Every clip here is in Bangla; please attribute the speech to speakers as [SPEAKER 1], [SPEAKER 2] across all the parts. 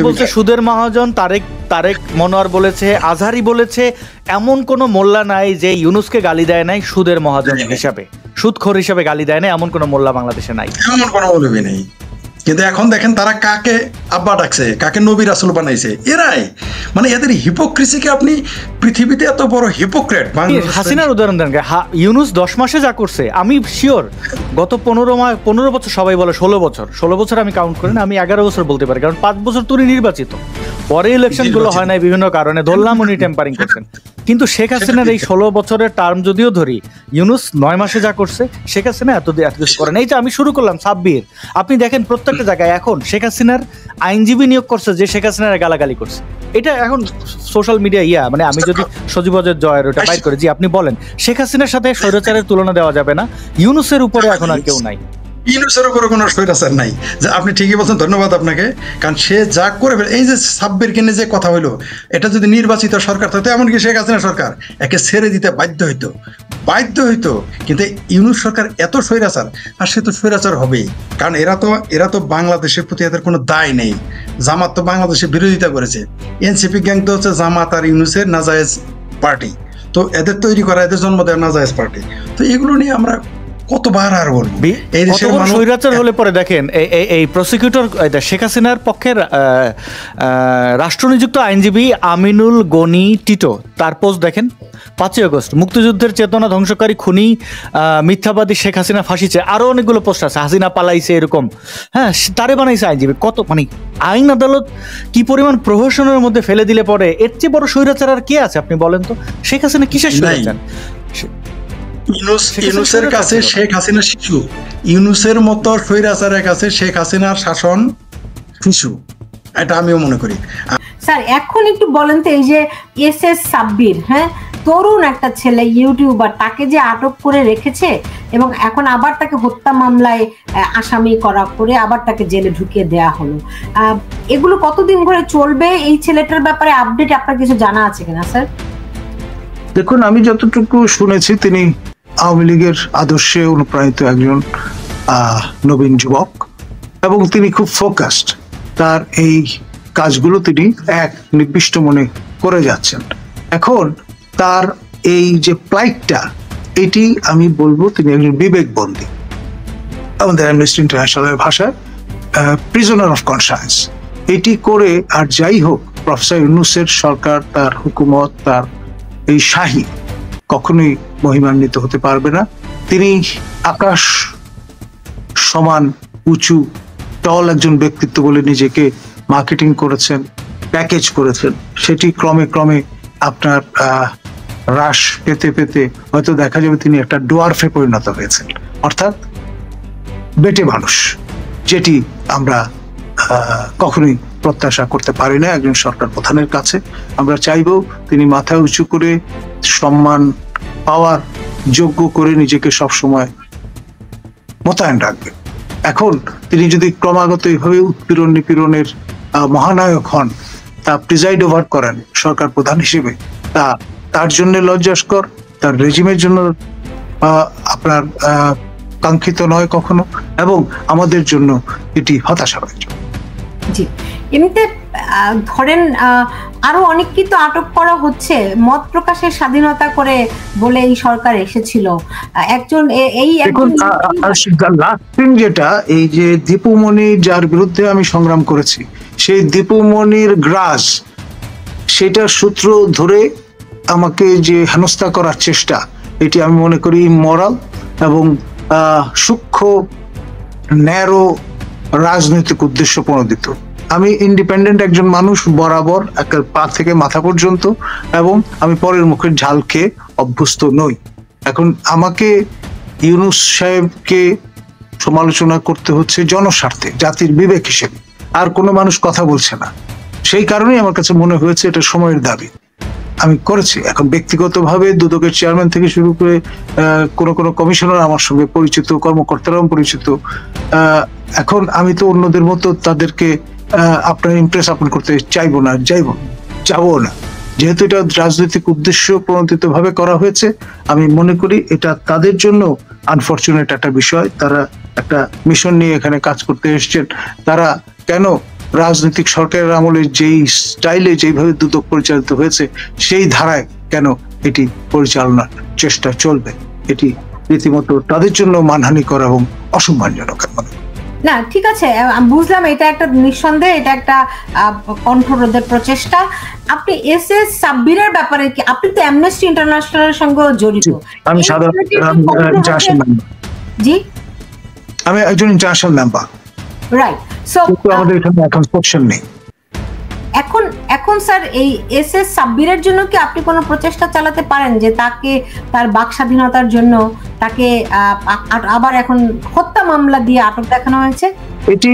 [SPEAKER 1] বলছে, সুদের মহাজন তারেক তারেক মনোয়ার বলেছে, আজহারি বলেছে, এমন কোন মোল্লা নাই যে ইউনূসকে গালি দেয় নাই সুদের মহাজন হিসাবে, সুদখোর হিসাবে গালি দেয় না, এমন কোন মোল্লা বাংলাদেশে নাই,
[SPEAKER 2] এমন কোনো মৌলবী নেই। কিন্তু এখন দেখেন তারা কাকে আব্বা ডাকছে, কাকে নবী রাসূল বানাইছে, এরাই। মানে এদের হিপোক্রেসিকে আপনি পৃথিবীতে এত বড় হিপোক্রেট।
[SPEAKER 1] হাসিনার উদাহরণ দেন, ইউনূস 10 মাসে যা করছে, আমি শিওর গত 15 বছর, সবাই বলে 16 বছর আমি কাউন্ট করি না, আমি 11 বছর বলতে পারি, কারণ 5 বছর তো নির্বাচিত, পরে ইলেকশন গুলো হয় নাই বিভিন্ন কারণে, ধরলাম উনি টেম্পারিং করছেন। কিন্তু শেখ হাসিনার এই 16 বছরের টার্ম যদিও ধরি, ইউনূস 9 মাসে যা করছে, শেখ হাসিনা এত কিছু করেন। এই যে আমি শুরু করলাম সাব্বির, আপনি দেখেন প্রত্যেকটা জায়গায় এখন শেখ হাসিনার আইনজীবী নিয়োগ করছে যে শেখ হাসিনার গালাগালি করছে। এটা এখন সোশ্যাল মিডিয়া মানে আমি যদি সজীবজের জয়ের ওটা বাইর করে, জি আপনি বলেন, শেখ হাসিনার সাথে স্বৈরাচারের তুলনা দেওয়া যাবে না, ইউনূসের উপরে এখন আর কেউ নাই,
[SPEAKER 2] ইউনূসের উপরে কোনো স্বৈরাচার নাই। যে আপনি ঠিকই বলছেন, ধন্যবাদ আপনাকে। কারণ সে যা করে এই যে সাব্বির কিনে যে কথা হইলো, এটা যদি নির্বাচিত সরকার থাকতো, এমনকি শেখ হাসিনা সরকার একে ছেড়ে দিতে বাধ্য হইতো। কিন্তু ইউনূস সরকার এত স্বৈরাচার, আর সে তো স্বৈরাচার হবেই, কারণ এরা তো বাংলাদেশের প্রতি এদের কোনো দায় নেই। জামাত তো বাংলাদেশের বিরোধিতা করেছে, এনসিপি গ্যাং তো হচ্ছে জামাত আর ইউনূসের নাজায়েজ পার্টি, তো এদের তৈরি করা, এদের জন্ম দেওয়া নাজায়েজ পার্টি। তো এগুলো নিয়ে আমরা কতবার আর বলবো। এই দেশের
[SPEAKER 1] স্বৈরাচার হলে পরে দেখেন এই প্রসিকিউটর শেখ হাসিনার পক্ষের রাষ্ট্রনিযুক্ত আইনজীবী আমিনুল গনি টিটো, তার পোস্ট দেখেন, 5 আগস্ট, মুক্তিযুদ্ধের চেতনা ধ্বংসকারী খুনি মিথ্যাবাদী শেখ হাসিনা ফাঁসি চায়, আরো অনেকগুলো পোস্ট আছে, হাসিনা পালাইছে এরকম, হ্যাঁ তারে বানাইছে আইনজীবী। কত মানে আইন আদালত কি পরিমাণ প্রহসনের মধ্যে ফেলে দিলে পরে এর চেয়ে বড় স্বৈরাচার আর কে আছে আপনি বলেন তো? শেখ হাসিনা কিসের স্বৈরাচার?
[SPEAKER 2] ইউনূসের কাছে শেখ হাসিনা শিশু, ইউনূসের মতো স্বৈরাচারের কাছে শেখ হাসিনার শাসন শিশু, এটা আমিও মনে করি।
[SPEAKER 3] স্যার এখন একটু বলেন তো, এই যে এসএস সাব্বির, হ্যাঁ তরুণ একটা ছেলে ইউটিউবার, তাকে যে আটক করে রেখেছে এবং এখন আবার তাকে হত্যা মামলায় আসামি করা করে আবার তাকে জেলে ঢুকিয়ে দেয়া হলো, এগুলো কতদিন ধরে চলবে? এই ছেলেটার ব্যাপারে আপডেট আপনার কিছু জানা আছে কিনা স্যার?
[SPEAKER 4] দেখুন, আমি যতটুকু শুনেছি তিনি আওয়ামী লীগের আদর্শে অনুপ্রাণিত একজন নবীন যুবক, এবং তিনি খুব ফোকাসড, তার এই কাজগুলো তিনি এক নির্দিষ্ট মনে করে যাচ্ছেন। এখন তার এই যে প্লাইটটা, এটি আমি বলবো তিনি একজন বিবেকবন্দী, আমাদের অ্যামনেস্টি ইন্টারন্যাশনালের ভাষায় প্রিজনার অফ কনসায়েন্স। এটি করে আর যাই হোক, প্রফেসর ইউনূসের সরকার, তার হুকুমত, তার এই শাহী কখনোই মহিমান্বিত হতে পারবে না। তিনি আকাশ সমান উঁচু টল একজন ব্যক্তিত্ব বলে নিজেকে মার্কেটিং করেছেন, প্যাকেজ করেছেন, সেটি ক্রমে ক্রমে আপনার হ্রাস পেতে পেতে হয়তো দেখা যাবে তিনি একটা ডোয়ার্ফে পরিণত হয়েছেন, অর্থাৎ বেটে মানুষ, যেটি আমরা কখনোই প্রত্যাশা করতে পারি না একজন সরকার প্রধানের কাছে। আমরা চাইবো তিনি মাথা উঁচু করে সম্মান পাওয়ার যোগ্য করে নিজেকে সবসময় মোতায়েন রাখবেন। এখন তিনি যদি ক্রমাগত এইভাবে উৎপীড়ন নিপীড়নের মহানায়ক হন, তা প্রিজাইড ওভার করেন সরকার প্রধান হিসেবে, তার জন্য লজ্জাস্কর, তার রেজিমের জন্য আপনার কাঙ্ক্ষিত নয় কখনো, এবং আমাদের জন্য এটি হতাশাব্যঞ্জক।
[SPEAKER 3] জি, এমনিতে ধরেন আরো অনেককে তো আটক করা হচ্ছে মত প্রকাশের স্বাধীনতা করে বলে এই সরকার এসেছিল। একজন
[SPEAKER 4] যেটা এই যে দীপুমণি, যার বিরুদ্ধে আমি সংগ্রাম করেছি, সেই দীপুমণির গ্রাস, সেটার সূত্র ধরে আমাকে যে হেনস্থা করার চেষ্টা, এটি আমি মনে করি ইমোরাল এবং সূক্ষ্ম ন্যারো রাজনৈতিক উদ্দেশ্য প্রণোদিত। আমি ইন্ডিপেন্ডেন্ট একজন মানুষ, বরাবর একটা পা থেকে মাথা পর্যন্ত, এবং আমি পরের মুখের ঝাল খেয়ে অভ্যস্ত নই। এখন আমাকে ইউনূস সাহেবকে সমালোচনা করতে হচ্ছে জনস্বার্থে, জাতির বিবেক হিসেবে, আর কোনো মানুষ কথা বলছে না। সেই কারণেই আমার কাছে মনে হয়েছে এটা সময়ের দাবি, আমি করেছি। এখন ব্যক্তিগতভাবে দুদকের চেয়ারম্যান থেকে শুরু করে কোনো কমিশনার আমার সঙ্গে পরিচিত, কর্মকর্তারাও পরিচিত। এখন আমি তো অন্যদের মতো তাদেরকে আপনার ইমপ্রেস আপন করতে চাইবো না, যাবো না। যেহেতু এটা রাজনৈতিক উদ্দেশ্য প্রণোদিত ভাবে করা হয়েছে, আমি মনে করি এটা তাদের জন্য আনফরচুনেট একটা বিষয়। তারা একটা মিশন নিয়ে এখানে কাজ করতে এসেছেন, তারা কেন রাজনৈতিক সরকারের আমলে যেই স্টাইলে যেভাবে দুদক পরিচালিত হয়েছে সেই ধারায় কেন এটি পরিচালনার চেষ্টা চলবে? এটি রীতিমতো তাদের জন্য মানহানিকর এবং অসম্মানজনক।
[SPEAKER 3] না ঠিক আছে, আমি বুঝলাম এটা একটা নিঃসন্দেহে এটা একটা কণ্ঠরোধের প্রচেষ্টা। আপনি এসএস সাব্বিরের ব্যাপারে কি, আপনি তো অ্যামনেস্টি ইন্টারন্যাশনালের সঙ্গে জড়িত।
[SPEAKER 4] আমি সাধারণ
[SPEAKER 3] জি,
[SPEAKER 4] আমি একজন ইন্টারন্যাশনাল মেম্বার,
[SPEAKER 3] রাইট। সো
[SPEAKER 4] আমাদের এখানে এখন সেকশন নেই।
[SPEAKER 3] এখন স্যার এই এসএস সাব্বিরের জন্য কি আপনি কোনো প্রচেষ্টা চালাতে পারেন যে তাকে তার বাক স্বাধীনতার জন্য তাকে আবার এখন হত্যা মামলা দিয়ে আটক দেখানো হয়েছে?
[SPEAKER 4] এটি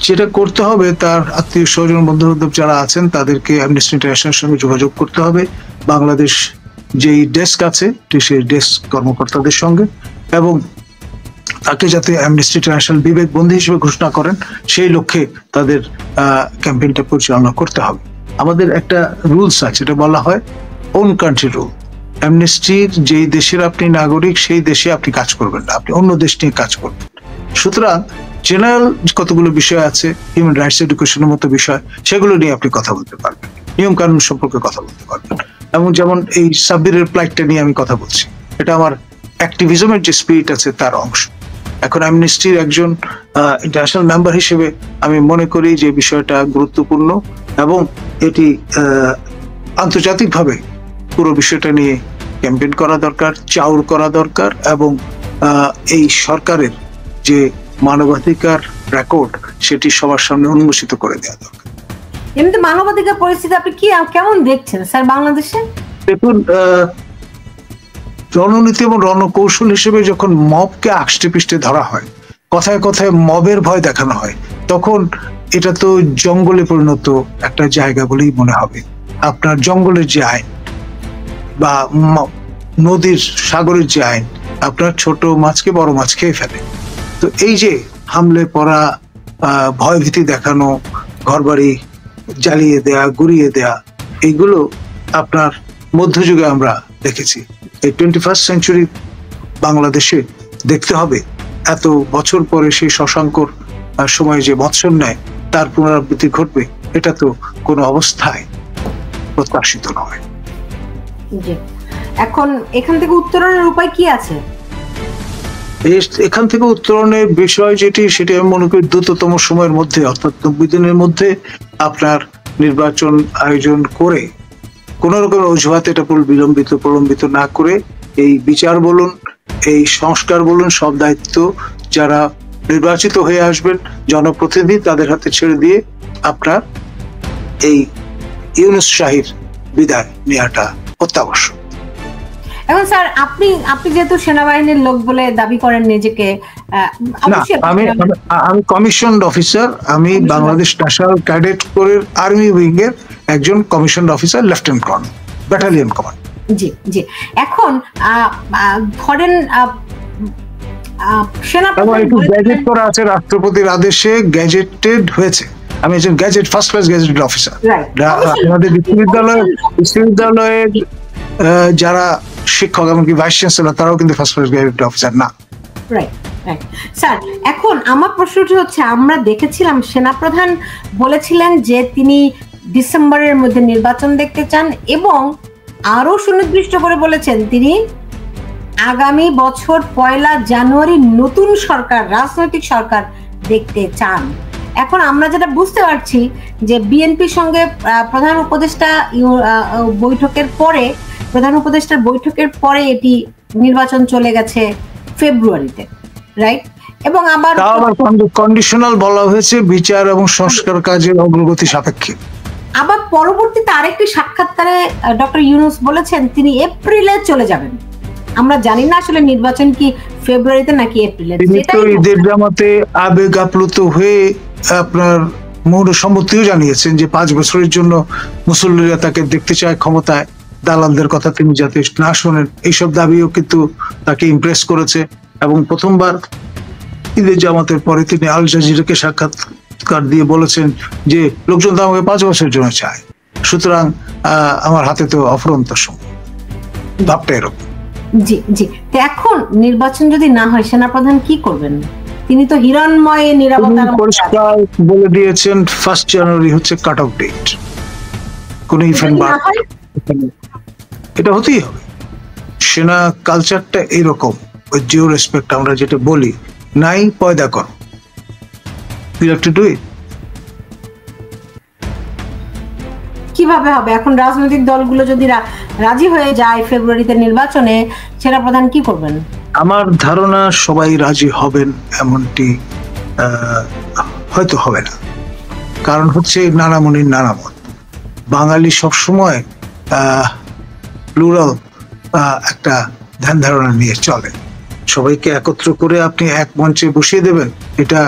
[SPEAKER 4] যেটা করতে হবে, তার আত্মীয় স্বজন বন্ধু বান্ধব যারা আছেন তাদেরকে অ্যামনেস্টি ইন্টারন্যাশনালের সঙ্গে যোগাযোগ করতে হবে, বাংলাদেশ যেই ডেস্ক আছে সেই ডেস্ক কর্মকর্তাদের সঙ্গে, এবং তাকে যাতে অ্যামনেস্টি ইন্টারন্যাশনাল বিবেক বন্দী হিসেবে ঘোষণা করেন সেই লক্ষ্যে তাদের ক্যাম্পেইনটা পরিচালনা করতে হবে। আমাদের একটা রুলস আছে, এটা বলা হয় ওন কান্ট্রি রুল। অ্যামনেস্টির যেই দেশের আপনি নাগরিক সেই দেশে আপনি কাজ করবেন না, আপনি অন্য দেশ নিয়ে কাজ করবেন। সুতরাং জেনারেল কতগুলো বিষয় আছে, হিউম্যান রাইটস এডুকেশনের মতো বিষয়, সেগুলো নিয়ে আপনি কথা বলতে পারবেন, নিয়ম কানুন সম্পর্কে কথা বলতে পারবেন। এবং যেমন এই সাব্বিরের ফ্লাইটটা নিয়ে আমি কথা বলছি, এটা আমার অ্যাক্টিভিজমের যে স্পিরিট আছে তার অংশ। এখন অ্যামনেস্টির একজন ইন্টারন্যাশনাল মেম্বার হিসেবে আমি মনে করি যে বিষয়টা গুরুত্বপূর্ণ এবং এটি আন্তর্জাতিকভাবে পুরো বিষয়টা নিয়ে ক্যাম্পেইন করা দরকার, চাউর করা দরকার, এবং এই সরকারের যে মানবাধিকার রেকর্ড সেটি সবার সামনে উন্মোচিত করে দেওয়া দরকার।
[SPEAKER 3] এমনি মানবাধিকার পরিস্থিতি আপনি কি কেমন দেখছেন স্যার বাংলাদেশে?
[SPEAKER 4] দেখুন, রণনীতি এবং রণকৌশল হিসেবে যখন মবকে আষ্টে পৃষ্ঠে ধরা হয়, কথায় কথায় মবের ভয় দেখানো হয়, তখন এটা তো জঙ্গলে পরিণত একটা জায়গা বলেই মনে হবে। আপনার জঙ্গলের যে আইন বা নদীর সাগরের যে আইন, আপনার ছোট মাছকে বড় মাছ খেয়ে ফেলে। তো এই যে হামলে পড়া, ভয়ভীতি দেখানো, ঘরবাড়ি জ্বালিয়ে দেয়া, গুড়িয়ে দেয়া, এইগুলো আপনার মধ্যযুগে আমরা দেখেছি। এই 21st সেঞ্চুরি বাংলাদেশে দেখতে হবে এত বছর পরে সেই শশাঙ্কর সময় যে বৎসর নেয় তার পুনরাবৃত্তি ঘটবে, এটা তো কোনো অবস্থায় প্রত্যাশিত নয়।
[SPEAKER 3] এখন এখান থেকে উত্তরণের উপায় কি আছে?
[SPEAKER 4] এখান থেকে উত্তরণের বিষয় যেটি, সেটি আমি মনে করি দ্রুততম সময়ের মধ্যে, অর্থাৎ 90 দিনের মধ্যে আপনার নির্বাচন আয়োজন করে কোন রকমের অজুহাতে এটা প্রলম্বিত না করে এই বিচার বলুন, এই সংস্কার বলুন, সব দায়িত্ব যারা নির্বাচিত হয়ে আসবেন জনপ্রতিনিধি তাদের হাতে ছেড়ে দিয়ে আপনার এই ইউনূস শাহীর বিদায় নেওয়াটা অত্যাবশ্যক।
[SPEAKER 3] এখন স্যার আপনি যেহেতু সেনাবাহিনীর লোক বলে দাবি করেন নিজেকে,
[SPEAKER 4] আমি কমিশনড অফিসার, আমি বাংলাদেশ ন্যাশনাল ক্যাডেট কোরের আর্মি উইং এর একজন commissioned officer, lieutenant colonel, battalion command.
[SPEAKER 3] জি জি। এখন ধরেন সেনাপ্রধান
[SPEAKER 4] গ্যাজেট করা আছে, রাষ্ট্রপতির আদেশে গ্যাজেটেড হয়েছে, আমি একজন gadget first class gazetted officer. আমাদের বিশ্ববিদ্যালয়ের যারা শিক্ষক এমনকি ভাইস চ্যান্সেলর তারাও কিন্তু ফার্স্ট ক্লাস গ্যাজেটেড অফিসার না।
[SPEAKER 3] রাইট রাইট স্যার, এখন আমার প্রশ্নটি হচ্ছে, আমরা দেখেছিলাম সেনাপ্রধান বলেছিলেন যে তিনি ডিসেম্বরের মধ্যে নির্বাচন দেখতে চান এবং আরো সুনির্দিষ্ট করে বলেছেন তিনি আগামী বছর 1 জানুয়ারি নতুন সরকার, রাজনৈতিক সরকার দেখতে চান। এখন আমরা যেটা বুঝতে পারছি যে বিএনপির সঙ্গে প্রধান উপদেষ্টার বৈঠকের পরে এটি নির্বাচন চলে গেছে ফেব্রুয়ারিতে, রাইট? এবং আবার
[SPEAKER 4] কন্ডিশনাল বলা হয়েছে বিচার এবং সংস্কার কাজের অগ্রগতি সাপেক্ষে।
[SPEAKER 3] আবার পরবর্তীতে আরেকটি সাক্ষাৎকারে ডক্টর ইউনূস বলেছেন তিনি এপ্রিলে চলে যাবেন। আমরা জানি না আসলে নির্বাচন কি ফেব্রুয়ারিতে নাকি এপ্রিলে।
[SPEAKER 4] ঈদের জামাতে আবেগ আপ্লুত হয়ে আপনার মৌন সম্মতিও জানিয়েছেন যে 5 বছরের জন্য মুসল্লিরা তাকে দেখতে চায় ক্ষমতায়, দালালদের কথা তিনি যাতে না শোনেন, এইসব দাবিও কিন্তু তাকে ইমপ্রেস করেছে। এবং প্রথমবার ঈদের জামাতের পরে তিনি আল জাজিরাকে সাক্ষাৎকার দিয়ে বলেছেন যে লোকজন তো আমাকে 5 বছরের জন্য চায়, সুতরাং আমার হাতে তো অফুরন্ত সময়, ভাবটা এরকম।
[SPEAKER 3] জি জি। এখন নির্বাচন যদি না হয় সেনাপ্রধান কি করবেন? তিনি তো হিরণময় নিরাপত্তার মধ্যে আছেন।
[SPEAKER 4] পরিষ্কার বলে দিয়েছেন 1 জানুয়ারি হচ্ছে কাট অফ ডেট। কোন ইভেন্ট
[SPEAKER 3] যদি না হয়,
[SPEAKER 4] এটা হতেই হবে। সেনা কালচারটা এইরকম, উইথ ডিউ রেসপেক্ট, আমরা যেটা বলি নাই পয়দা কর, you have to do it.
[SPEAKER 3] কিভাবে হবে এখন? রাজনৈতিক দলগুলো যদি রাজি হয়ে যায় ফেব্রুয়ারিতে নির্বাচনে, সেনাপ্রধান কি করবেন?
[SPEAKER 4] আমার ধারণা সবাই রাজি হবেন এমনটি হয়তো হবে না, কারণ হচ্ছে নানামণির নানামত। বাঙালি সবসময় প্লুরাল একটা ধ্যান ধারণা নিয়ে চলে। সবাইকে একত্র করে আপনি এক মঞ্চে বসিয়ে দেবেন, এটা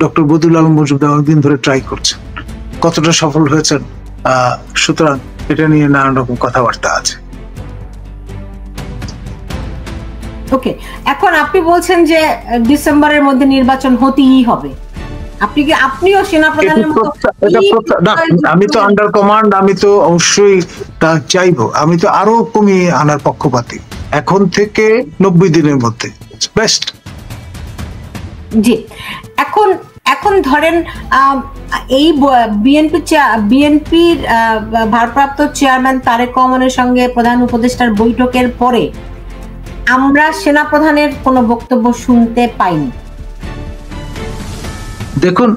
[SPEAKER 4] ডক্টর বদিউল আলম মজুমদার অনেকদিন ধরে ট্রাই করছেন, কতটা সফল হয়েছেন। সুতরাং এটা নিয়ে নানান রকম কথাবার্তা আছে।
[SPEAKER 3] ওকে, এখন আপনি বলছেন যে ডিসেম্বরের মধ্যে নির্বাচন হতেই হবে। আপনিও সেনাপ্রধানের মতো
[SPEAKER 4] আমি তো আন্ডার কমান্ড, আমি তো অবশ্যই তা চাইবো। আমি তো আরো কমিয়ে আনার পক্ষপাতী, এখন থেকে 90 দিনের মধ্যে বেস্ট।
[SPEAKER 3] জি, এখন ধরেন এই বিএনপির ভারপ্রাপ্ত চেয়ারম্যান তারেক রহমানের সঙ্গে প্রধান উপদেষ্টার বৈঠকের পরে আমরা সেনাপ্রধানের কোনো বক্তব্য শুনতে পাইনি।
[SPEAKER 4] দেখুন,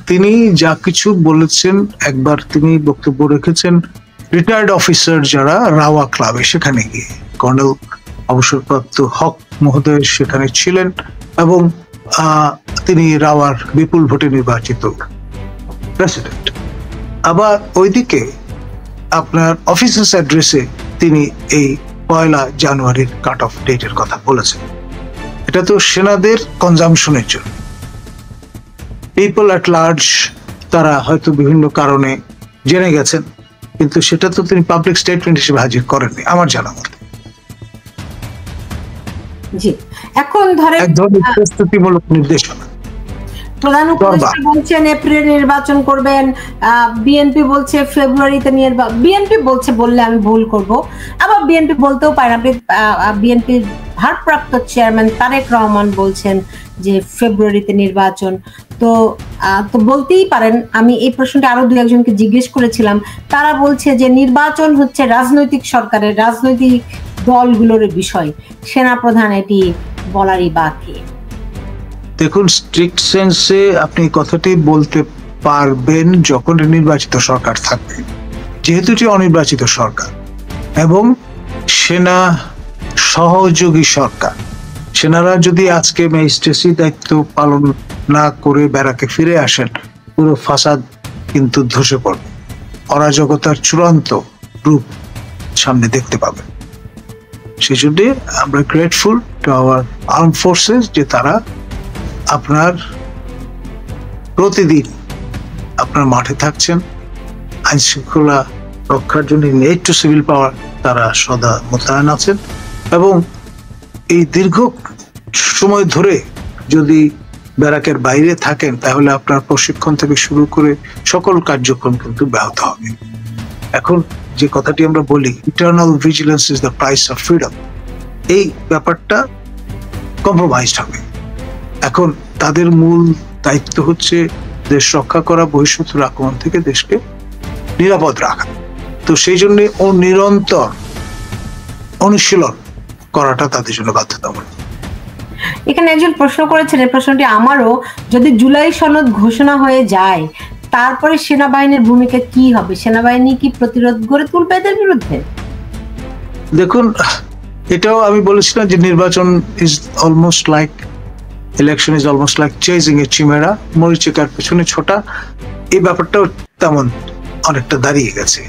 [SPEAKER 4] তিনি যা কিছু বলেছেন, একবার তিনি বক্তব্য রেখেছেন রিটায়ার্ড অফিসার যারা রাওয়া ক্লাবে, সেখানে গিয়ে কর্নেল অবসরপ্রাপ্ত হক মহোদয় সেখানে ছিলেন এবং তিনি রাওয়ার বিপুল ভোটে নির্বাচিত প্রেসিডেন্ট। আবার ওইদিকে আপনার অফিসার্স অ্যাড্রেসে তিনি এই 1 জানুয়ারির কাট অফ ডেটের কথা বলেছেন। এটা তো সেনাদের কনজামশনের জন্য, পিপল অ্যাট লার্জ তারা হয়তো বিভিন্ন কারণে জেনে গেছেন, কিন্তু সেটা তো তিনি পাবলিক স্টেটমেন্ট হিসেবে হাজির করেননি আমার জানা মতে।
[SPEAKER 3] জি, এখন ধরেন
[SPEAKER 4] এক ধরনের প্রস্তুতিমূলক নির্দেশনা।
[SPEAKER 3] প্রধান উপদেষ্টা বলছেন এপ্রিলে নির্বাচন করবেন, বিএনপি বলছে ফেব্রুয়ারিতে বিএনপি বলছে বললে আমি ভুল করব, আবার বিএনপি বলতেও পারেন। আপনি বিএনপির ভারপ্রাপ্ত চেয়ারম্যান তারেক রহমান বলছেন যে ফেব্রুয়ারিতে নির্বাচন, তো বলতেই পারেন। আমি এই প্রশ্নটা আরো 2-1জনকে জিজ্ঞেস করেছিলাম, তারা বলছে যে নির্বাচন হচ্ছে রাজনৈতিক সরকারের, রাজনৈতিক দলগুলোর বিষয়, সেনাপ্রধান এটি বলারই বাকি।
[SPEAKER 4] দেখুন, স্ট্রিক্ট সেন্সে আপনি কথাটি বলতে পারবেন যখন নির্বাচিত সরকার থাকবে, যেহেতু এটি অনির্বাচিত সরকার এবং সেনা সহযোগী সরকার। সেনারা যদি আজকে ম্যাজিস্ট্রেসি দায়িত্ব পালন না করে ব্যারাকে ফিরে আসেন, পুরো ফাসাদ কিন্তু ধসে পড়বে, অরাজকতার চূড়ান্ত রূপ সামনে দেখতে পাবেন। সেই জন্য আমরা grateful to our arm forces যে তারা আপনার প্রতিদিন আপনার মাঠে থাকছেন, আইন শৃঙ্খলা রক্ষার জন্য নেট টু সিভিল পাওয়ার তারা সদা মোতায়েন আছেন এবং এই দীর্ঘ সময় ধরে যদি ব্যারাকের বাইরে থাকেন তাহলে আপনার প্রশিক্ষণ থেকে শুরু করে সকল কার্যক্রম কিন্তু ব্যাহত হবে। এখন যে কথাটি আমরা বলি eternal vigilance is the price of freedom, এই ব্যাপারটা কম্প্রোমাইজড হবে। এখন তাদের মূল দায়িত্ব হচ্ছে দেশ রক্ষা করা, বহিঃশত্রুর আক্রমণ থেকে দেশকে নিরাপদ রাখা। তো সেই জন্য নিরন্তর অনুশীলন করাটা তাদের জন্য বাধ্যতামূলক।
[SPEAKER 3] এখানে একজন প্রশ্ন করেছেন, এই প্রশ্নটি আমারও, যদি জুলাই সনদ ঘোষণা হয়ে যায় তারপরে সেনাবাহিনীর ভূমিকা কি হবে? সেনাবাহিনী কি প্রতিরোধ গড়ে তুলবে এদের বিরুদ্ধে?
[SPEAKER 4] দেখুন, এটাও আমি বলেছিলাম যে নির্বাচন is almost like election is almost like chasing a chimera, মরিচিকার পেছনে ছোটা। এই ব্যাপারটাও তেমন অনেকটা দাঁড়িয়ে গেছে।